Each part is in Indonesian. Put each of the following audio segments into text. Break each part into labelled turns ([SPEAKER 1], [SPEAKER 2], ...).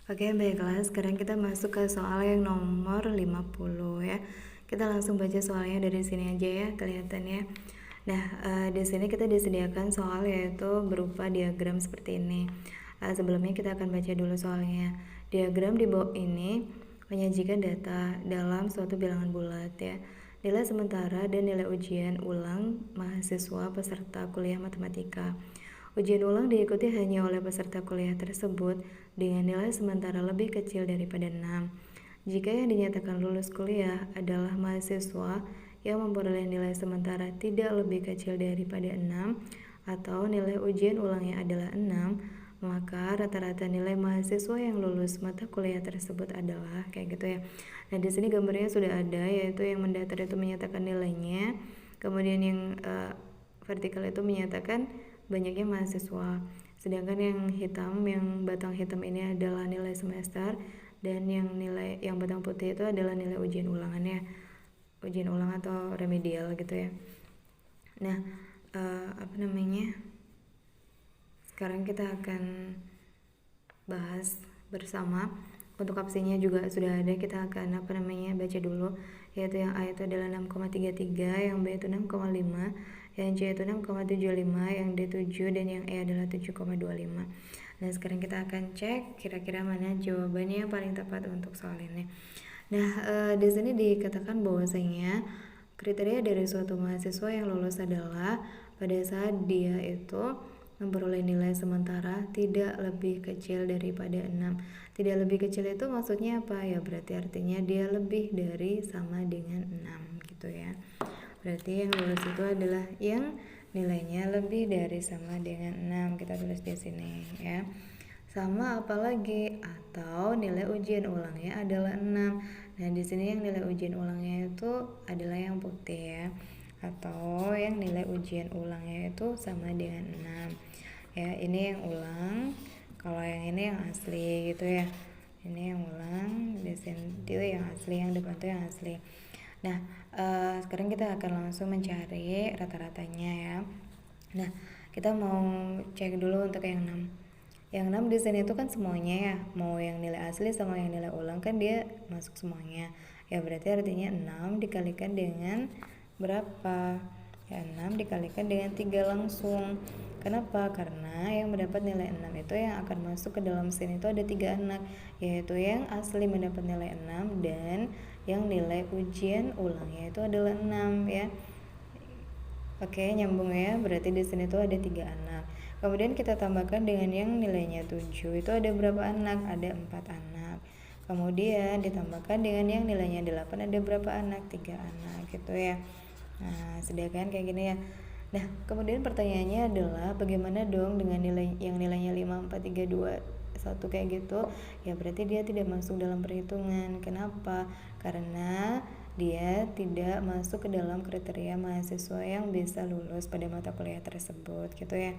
[SPEAKER 1] Oke, baiklah. Sekarang kita masuk ke soal yang nomor 50 ya. Kita langsung baca soalnya dari sini aja ya, kelihatannya. Nah, di sini kita disediakan soal yaitu berupa diagram seperti ini. Sebelumnya kita akan baca dulu soalnya. Diagram di bawah ini menyajikan data dalam suatu bilangan bulat ya. Nilai sementara dan nilai ujian ulang mahasiswa peserta kuliah matematika. Ujian ulang diikuti hanya oleh peserta kuliah tersebut dengan nilai sementara lebih kecil daripada 6. Jika yang dinyatakan lulus kuliah adalah mahasiswa yang memperoleh nilai sementara tidak lebih kecil daripada 6 atau nilai ujian ulangnya adalah 6, maka rata-rata nilai mahasiswa yang lulus mata kuliah tersebut adalah kayak gitu ya. Nah, di sini gambarnya sudah ada, yaitu yang mendatar itu menyatakan nilainya, kemudian yang vertikal itu menyatakan banyaknya mahasiswa. Sedangkan yang hitam, yang batang hitam ini adalah nilai semester, dan yang batang putih itu adalah nilai ujian ulangannya, ujian ulang atau remedial gitu ya. Nah, sekarang kita akan bahas bersama. Untuk opsinya juga sudah ada, kita akan baca dulu, yaitu yang A itu adalah 6,33, yang B itu 6,5, yang C itu 6,75, yang D 7, dan yang E adalah 7,25. Nah, sekarang kita akan cek kira-kira mana jawabannya yang paling tepat untuk soal ini. Nah, di sini dikatakan bahwasanya kriteria dari suatu mahasiswa yang lulus adalah pada saat dia itu memperoleh nilai sementara tidak lebih kecil daripada 6. Tidak lebih kecil itu maksudnya apa? Ya berarti artinya dia lebih dari sama dengan 6 gitu ya. Berarti yang lulus itu adalah yang nilainya lebih dari sama dengan 6. Kita tulis di sini ya. Sama apalagi atau nilai ujian ulangnya adalah 6. Nah, di sini yang nilai ujian ulangnya itu adalah yang putih ya. Atau yang nilai ujian ulangnya itu sama dengan 6. Ya, ini yang ulang. Kalau yang ini yang asli gitu ya. Ini yang ulang, di sini itu yang asli, yang depan itu yang asli. Nah, sekarang kita akan langsung mencari rata-ratanya ya. Nah, kita mau cek dulu untuk yang 6. Yang 6 di sini itu kan semuanya ya, mau yang nilai asli sama yang nilai ulang kan dia masuk semuanya. Ya berarti artinya 6 dikalikan dengan berapa? Ya 6 dikalikan dengan 3 langsung. Kenapa? Karena yang mendapat nilai 6 itu yang akan masuk ke dalam sini itu ada 3 anak, yaitu yang asli mendapat nilai 6 dan yang nilai ujian ulangnya itu adalah 6 ya. Oke, nyambung ya. Berarti di sini tuh ada 3 anak. Kemudian kita tambahkan dengan yang nilainya 7. Itu ada berapa anak? Ada 4 anak. Kemudian ditambahkan dengan yang nilainya 8, ada berapa anak? 3 anak gitu ya. Nah, sediakan kayak gini ya. Nah, kemudian pertanyaannya adalah bagaimana dong dengan nilai yang nilainya 5, 4, 3, 2, 1 kayak gitu? Ya berarti dia tidak masuk dalam perhitungan. Kenapa? Karena dia tidak masuk ke dalam kriteria mahasiswa yang bisa lulus pada mata kuliah tersebut gitu ya.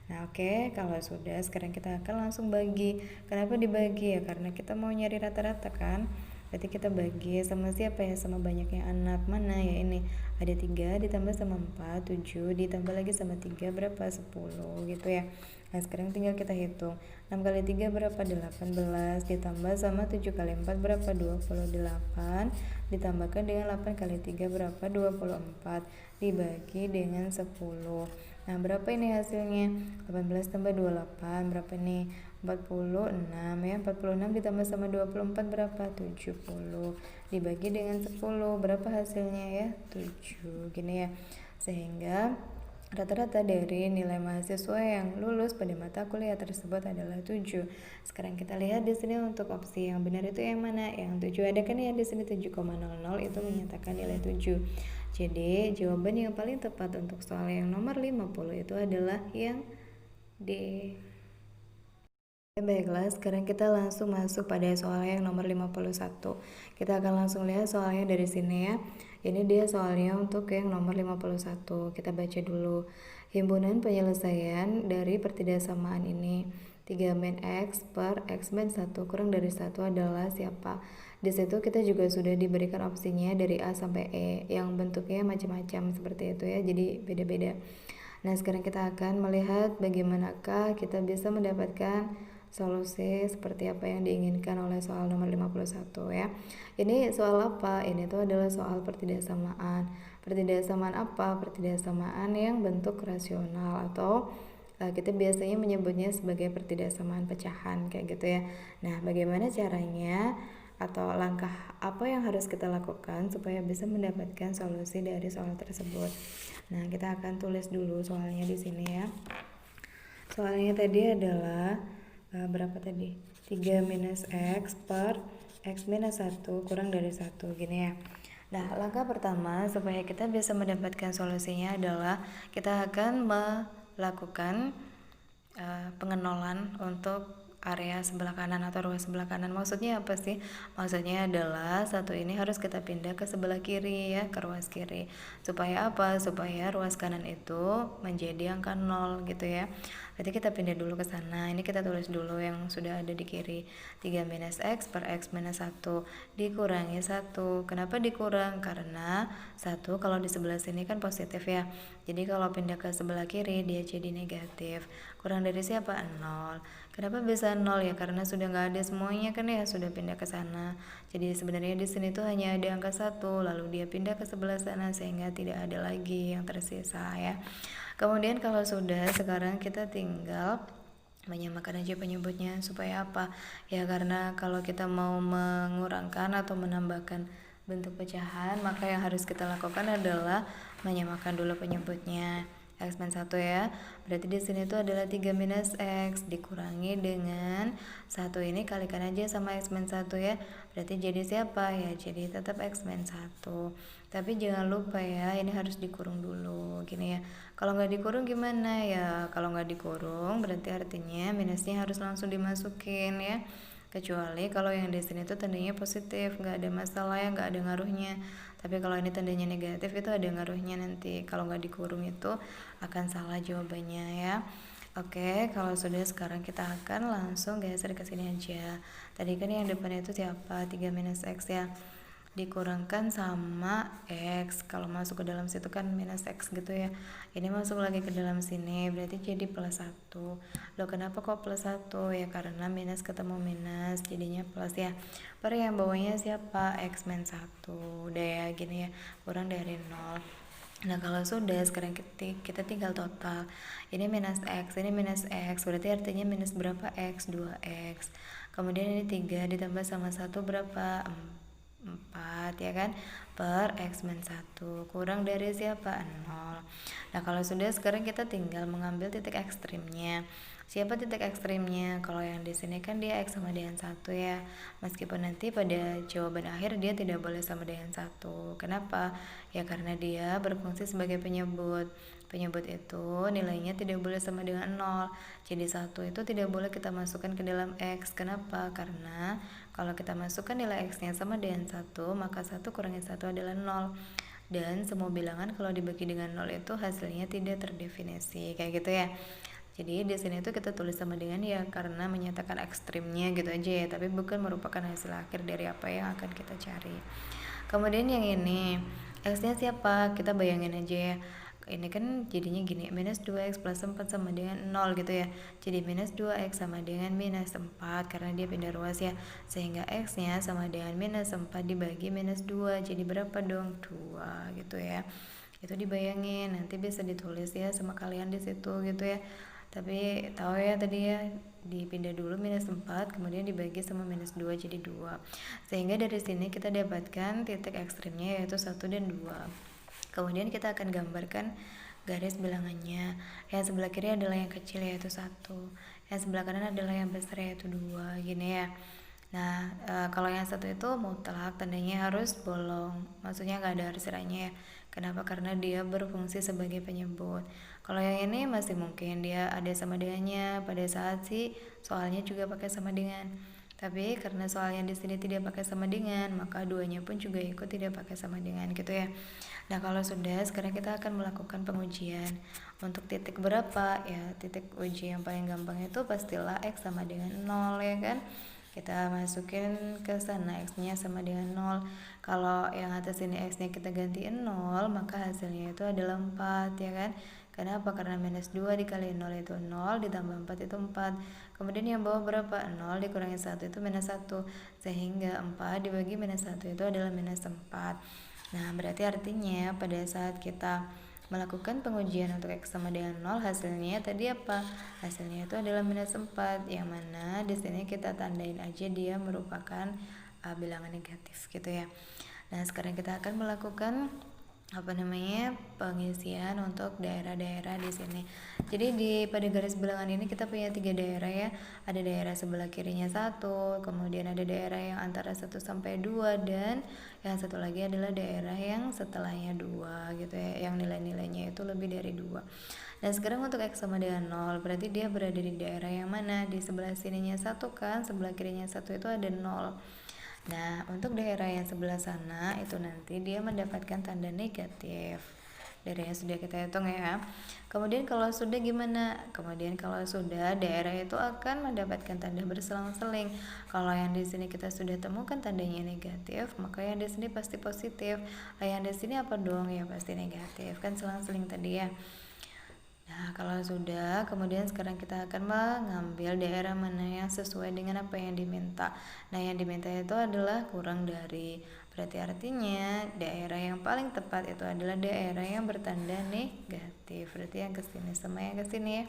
[SPEAKER 1] Nah, oke, kalau sudah sekarang kita akan langsung bagi. Kenapa dibagi ya? Karena kita mau nyari rata-rata kan. Berarti kita bagi sama siapa ya? Sama banyaknya anak. Mana ya ini? Ada 3 ditambah sama 4, 7 ditambah lagi sama 3 berapa? 10 gitu ya. Nah, sekarang tinggal kita hitung. 6 kali 3 berapa? 18 ditambah sama 7 kali 4 berapa? 28 ditambahkan dengan 8 kali 3 berapa? 24 dibagi dengan 10. Nah, berapa ini hasilnya? 18 tambah 28 berapa nih? 46 ya. 46 ditambah sama 24 berapa? 70 dibagi dengan 10 berapa hasilnya ya? 7 gini ya. Sehingga rata-rata dari nilai mahasiswa yang lulus pada mata kuliah tersebut adalah 7. Sekarang kita lihat di sini untuk opsi yang benar itu yang mana? Yang 7 ada kan ya di sini 7,00 itu menyatakan nilai 7. Jadi jawaban yang paling tepat untuk soal yang nomor 50 itu adalah yang D. Baiklah, sekarang kita langsung masuk pada soal yang nomor 51. Kita akan langsung lihat soalnya dari sini ya. Ini dia soalnya untuk yang nomor 51. Kita baca dulu. Himpunan penyelesaian dari pertidaksamaan ini 3 min X per X min 1 kurang dari 1 adalah siapa? Di situ kita juga sudah diberikan opsinya dari A sampai E yang bentuknya macam-macam seperti itu ya. Jadi beda-beda. Nah, sekarang kita akan melihat bagaimanakah kita bisa mendapatkan solusi seperti apa yang diinginkan oleh soal nomor 51 ya. Ini soal apa? Ini tuh adalah soal pertidaksamaan. Pertidaksamaan apa? Pertidaksamaan yang bentuk rasional atau kita biasanya menyebutnya sebagai pertidaksamaan pecahan kayak gitu ya. Nah, bagaimana caranya atau langkah apa yang harus kita lakukan supaya bisa mendapatkan solusi dari soal tersebut? Nah, kita akan tulis dulu soalnya di sini ya. Soalnya tadi adalah berapa tadi? 3 minus X per X minus 1 kurang dari 1 gini ya. Nah, langkah pertama supaya kita bisa mendapatkan solusinya adalah kita akan melakukan pengenolan untuk area sebelah kanan atau ruas sebelah kanan. Maksudnya apa sih? Maksudnya adalah satu ini harus kita pindah ke sebelah kiri ya, ke ruas kiri. Supaya apa? Supaya ruas kanan itu menjadi angka 0 gitu ya. Berarti kita pindah dulu ke sana. Ini kita tulis dulu yang sudah ada di kiri. 3 minus X per X minus 1 dikurangi 1. Kenapa dikurang? Karena 1 kalau di sebelah sini kan positif ya. Jadi kalau pindah ke sebelah kiri dia jadi negatif. Kurang dari siapa? 0. Kenapa bisa 0 ya? Karena sudah nggak ada semuanya kan ya, sudah pindah ke sana. Jadi sebenarnya di sini tuh hanya ada angka 1, lalu dia pindah ke sebelah sana sehingga tidak ada lagi yang tersisa ya. Kemudian kalau sudah, sekarang kita tinggal menyamakan aja penyebutnya. Supaya apa? Ya karena kalau kita mau mengurangkan atau menambahkan bentuk pecahan, maka yang harus kita lakukan adalah menyamakan dulu penyebutnya. X min 1 ya. Berarti di sini tuh adalah 3 minus X dikurangi dengan 1 ini kalikan aja sama X min 1 ya. Berarti jadi siapa ya? Jadi tetap X min 1. Tapi jangan lupa ya, ini harus dikurung dulu gini ya. Kalau nggak dikurung gimana ya? Kalau nggak dikurung berarti artinya minusnya harus langsung dimasukin ya. Kecuali kalau yang di sini tuh tandanya positif, nggak ada masalah ya, nggak ada ngaruhnya. Tapi kalau ini tandanya negatif itu ada ngaruhnya nanti. Kalau nggak dikurung itu akan salah jawabannya ya. Oke, kalau sudah sekarang kita akan langsung geser ke sini aja. Tadi kan yang depan itu siapa? 3 minus X ya. Dikurangkan sama X. Kalau masuk ke dalam situ kan minus X gitu ya. Ini masuk lagi ke dalam sini, berarti jadi plus 1. Loh kenapa kok plus 1? Ya karena minus ketemu minus, jadinya plus ya. Per yang bawahnya siapa? X min 1. Udah ya gini ya, kurang dari 0. Nah kalau sudah, sekarang kita tinggal total. Ini minus X, ini minus X, berarti artinya minus berapa X? 2X. Kemudian ini 3 ditambah sama 1 berapa? 4 ya kan, per X min 1 kurang dari siapa? 0. Nah kalau sudah, sekarang kita tinggal mengambil titik ekstrimnya. Siapa titik ekstrimnya? Kalau yang di sini kan dia X sama dengan 1 ya. Meskipun nanti pada jawaban akhir dia tidak boleh sama dengan 1. Kenapa? Ya karena dia berfungsi sebagai penyebut. Penyebut itu nilainya tidak boleh sama dengan 0. Jadi 1 itu tidak boleh kita masukkan ke dalam X. Kenapa? Karena kalau kita masukkan nilai X-nya sama dengan 1, maka 1 kurangi 1 adalah 0. Dan semua bilangan kalau dibagi dengan 0 itu hasilnya tidak terdefinisi. Kayak gitu ya. Jadi di sini tuh kita tulis sama dengan ya karena menyatakan ekstrimnya gitu aja ya, tapi bukan merupakan hasil akhir dari apa yang akan kita cari. Kemudian yang ini, X-nya siapa? Kita bayangin aja ya. Ini kan jadinya gini, minus 2X plus 4 sama dengan 0 gitu ya. Jadi minus 2X sama dengan minus 4 karena dia pindah ruas ya. Sehingga X-nya sama dengan minus 4 dibagi minus 2. Jadi berapa dong? 2 gitu ya. Itu dibayangin, nanti bisa ditulis ya sama kalian di situ gitu ya. Tapi tahu ya tadi ya, dipindah dulu minus 4 kemudian dibagi sama minus 2 jadi 2. Sehingga dari sini kita dapatkan titik ekstrimnya yaitu 1 dan 2. Kemudian kita akan gambarkan garis bilangannya. Yang sebelah kiri adalah yang kecil yaitu 1. Yang sebelah kanan adalah yang besar yaitu 2 gini ya. Nah kalau yang 1 itu mutlak, tandanya harus bolong, maksudnya nggak ada arsirannya ya. Kenapa? Karena dia berfungsi sebagai penyebut. Kalau yang ini masih mungkin dia ada sama dengannya pada saat si soalnya juga pakai sama dengan. Tapi karena soalnya di sini tidak pakai sama dengan, maka duanya pun juga ikut tidak pakai sama dengan gitu ya. Nah kalau sudah, sekarang kita akan melakukan pengujian. Untuk titik berapa? Ya titik uji yang paling gampang itu pastilah X sama dengan 0 ya kan. Kita masukin ke sana, X-nya sama dengan 0. Kalau yang atas ini X-nya kita gantiin 0, maka hasilnya itu adalah 4 ya kan. Kenapa? Karena minus 2 dikali 0 itu 0, ditambah 4 itu 4. Kemudian yang bawah berapa? 0 dikurangi 1 itu minus 1. Sehingga 4 dibagi minus 1 itu adalah minus 4. Nah, berarti artinya pada saat kita melakukan pengujian untuk X sama dengan 0, hasilnya tadi apa? Hasilnya itu adalah minus 4, yang mana di sini kita tandain aja dia merupakan bilangan negatif gitu ya. Nah, sekarang kita akan melakukan pengisian untuk daerah-daerah di sini. Jadi pada garis bilangan ini kita punya 3 daerah ya. Ada daerah sebelah kirinya 1, kemudian ada daerah yang antara 1 sampai 2, dan yang satu lagi adalah daerah yang setelahnya 2 gitu ya, yang nilai-nilainya itu lebih dari 2. Dan sekarang untuk X sama dengan 0, berarti dia berada di daerah yang mana? Di sebelah sininya 1 kan, sebelah kirinya 1 itu ada 0. Nah, untuk daerah yang sebelah sana itu nanti dia mendapatkan tanda negatif. Daerah yang sudah kita hitung ya. Kemudian kalau sudah gimana? Kemudian kalau sudah, daerah itu akan mendapatkan tanda berselang-seling. Kalau yang di sini kita sudah temukan tandanya negatif, maka yang di sini pasti positif. Yang di sini apa dong? Ya pasti negatif. Kan selang-seling tadi ya. Nah, kalau sudah, kemudian sekarang kita akan mengambil daerah mana yang sesuai dengan apa yang diminta. Nah, yang diminta itu adalah kurang dari. Berarti artinya daerah yang paling tepat itu adalah daerah yang bertanda negatif. Berarti yang kesini sama yang kesini ya.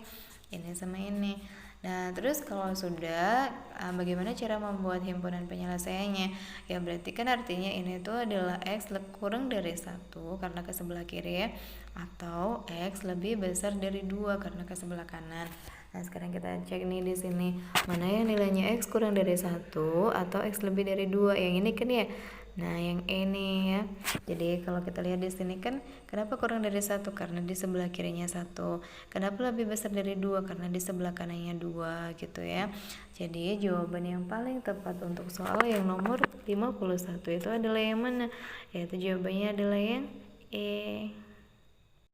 [SPEAKER 1] Ini sama ini. Nah, terus kalau sudah, bagaimana cara membuat himpunan penyelesaiannya? Ya berarti kan artinya ini tuh adalah X kurang dari 1 karena ke sebelah kiri ya, atau X lebih besar dari 2 karena ke sebelah kanan. Nah, sekarang kita cek nih di sini, mana yang nilainya X kurang dari 1 atau X lebih dari 2. Yang ini kan ya. Nah, yang ini ya. Jadi kalau kita lihat di sini kan, kenapa kurang dari 1? Karena di sebelah kirinya 1. Kenapa lebih besar dari 2? Karena di sebelah kanannya 2 gitu ya. Jadi jawaban yang paling tepat untuk soal yang nomor 51 itu adalah yang mana? Yaitu jawabannya adalah yang E.